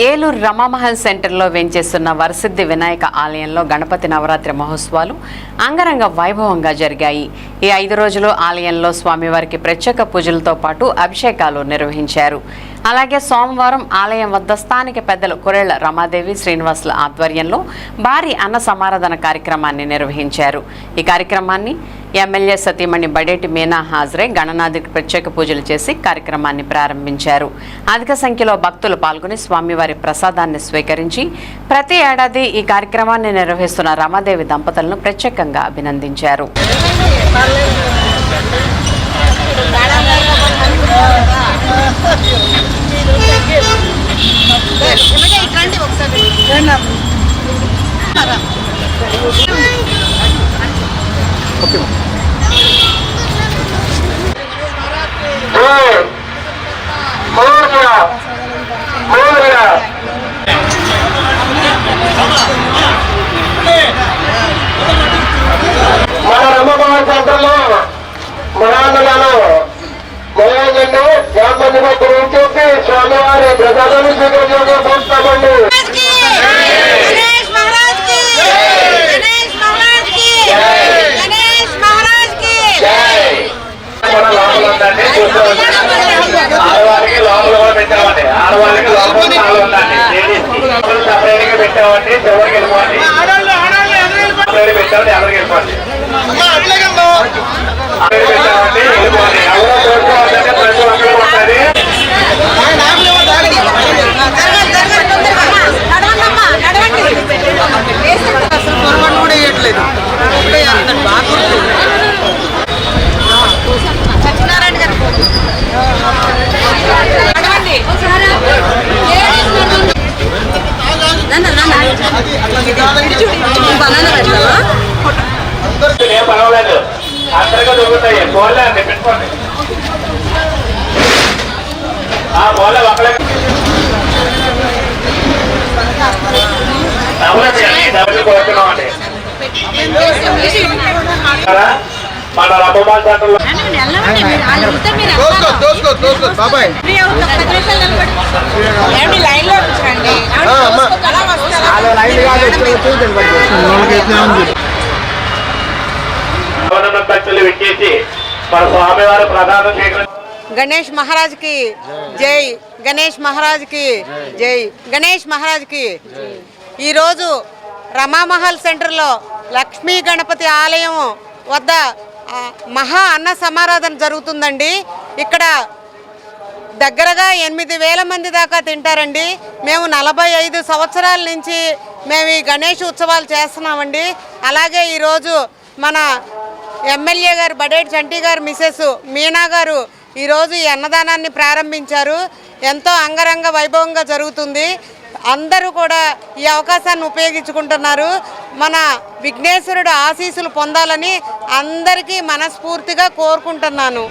ఏలూరు రమామహల్ సెంటర్లో వెంచేస్తున్న వరసిద్ధి వినాయక ఆలయంలో గణపతి నవరాత్రి మహోత్సవాలు అంగరంగ వైభవంగా జరిగాయి. ఈ 5 రోజులు ఆలయంలో స్వామివారికి ప్రత్యేక పూజలతో పాటు అభిషేకాలు నిర్వహించారు. అలాగే సోమవారం ఆలయం వద్ద స్థానిక పెద్దలు కురేళ్ల రమాదేవి శ్రీనివాసుల ఆధ్వర్యంలో భారీ అన్న సమారాధన కార్యక్రమాన్ని నిర్వహించారు. ఈ కార్యక్రమాన్ని ఎమ్మెల్యే సతీమణి బడేటి మీనా హాజరై గణనాథుడికి ప్రత్యేక పూజలు చేసి కార్యక్రమాన్ని ప్రారంభించారు. అధిక సంఖ్యలో భక్తులు పాల్గొని స్వామివారి ప్రసాదాన్ని స్వీకరించి ప్రతి ఏడాది ఈ కార్యక్రమాన్ని నిర్వహిస్తున్న రమాదేవి దంపతులను ప్రత్యేకంగా అభినందించారు. మన రమమహల్ సెంటర్లో మహాన్నలను గ్రామ గురించి స్వామివారి ప్రసాదాన్ని స్వీకరించబోతున్నామండి. ఆడవారికి లోపల కూడా పెట్టామండి. ఆడవాళ్ళకి లోపల ఉందండి. సపరేట్ గా పెట్టామండి. ఎవరికి వెళ్ళిపోండి. పెట్టామండి. ఎవరికి వెళ్ళిపోండి. పెట్టామండి. వెళ్ళిపోండి. ఎవరో కోరుకోవాలంటే ప్రతి ఒక్కరు ఉంటుంది. కూడా వేయట్లేదు. సత్యనారాయణ గారు పర్వాలేదు. అందరిగా దొరుకుతాయి. బోర్లే అండి పెట్టుకోండి. ఆ బోర్లే ఒకళ్ళ డబ్బులు కోరుతున్నాం అండి. మన రమమహల్ సెంటర్లో బాబాయ్ భక్తులు విచ్చేసి మన స్వామివారి ప్రధాన గణేష్ మహారాజ్ కి జై, గణేష్ మహారాజ్ కి జై, గణేష్ మహారాజ్ కి. ఈరోజు రమామహల్ సెంటర్లో లక్ష్మీ గణపతి ఆలయం వద్ద మహా అన్న సమారాధన జరుగుతుందండి. ఇక్కడ దగ్గరగా 8,000 మంది దాకా తింటారండి. మేము 45 సంవత్సరాల నుంచి మేము ఈ గణేష్ ఉత్సవాలు చేస్తున్నామండి. అలాగే ఈరోజు మన ఎమ్మెల్యే గారు బడేటి చంటి గారు మిసెస్ మీనా గారు ఈరోజు ఈ అన్నదానాన్ని ప్రారంభించారు. ఎంతో అంగరంగ వైభవంగా జరుగుతుంది. అందరూ కూడా ఈ అవకాశాన్ని ఉపయోగించుకుంటున్నారు. మన విఘ్నేశ్వరుడు ఆశీస్సులు పొందాలని అందరికీ మనస్ఫూర్తిగా కోరుకుంటున్నాను.